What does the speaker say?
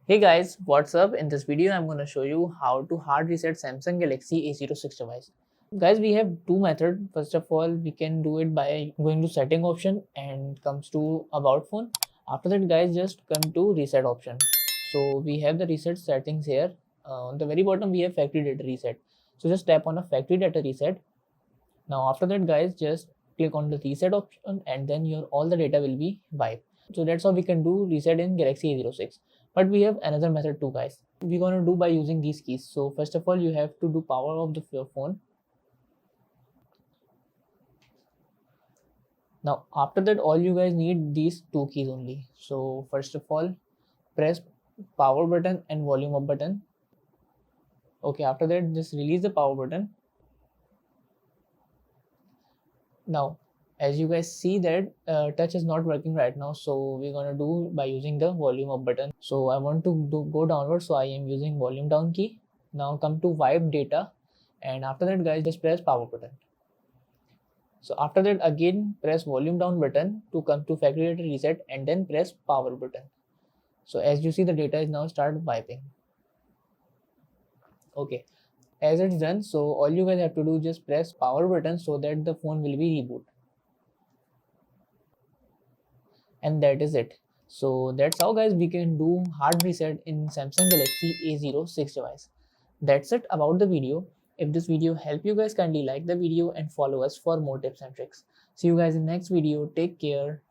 Hey guys, what's up? In this video, I'm going to show you how to hard reset Samsung Galaxy A06 device. Guys, we have two methods. First of all, we can do it by going to setting option and comes to about phone. After that, guys, just come to reset option. So we have the reset settings here. On the very bottom, we have factory data reset. So just tap on a factory data reset. Now after that, guys, just click on the reset option and then your all the data will be wiped. So that's how we can do reset in Galaxy A06. But we have another method too, guys. We're gonna do by using these keys. So first of all, you have to do power off your phone. Now after that, all you guys need these two keys only. So first of all, press power button and volume up button. Okay, after that, just release the power button. Now as you guys see that touch is not working right now, so we're gonna do by using the volume up button. So I want to go downward, so I am using volume down key. Now come to wipe data, and after that, guys, just press power button. So after that, again press volume down button to come to factory data reset and then press power button. So as you see, the data is now start wiping. Okay, as it's done, so all you guys have to do just press power button so that the phone will be reboot. And that is it. So that's how, guys, we can do hard reset in Samsung Galaxy A06 device. That's it about the video. If this video helped you guys, kindly like the video and follow us for more tips and tricks. See you guys in next video. Take care.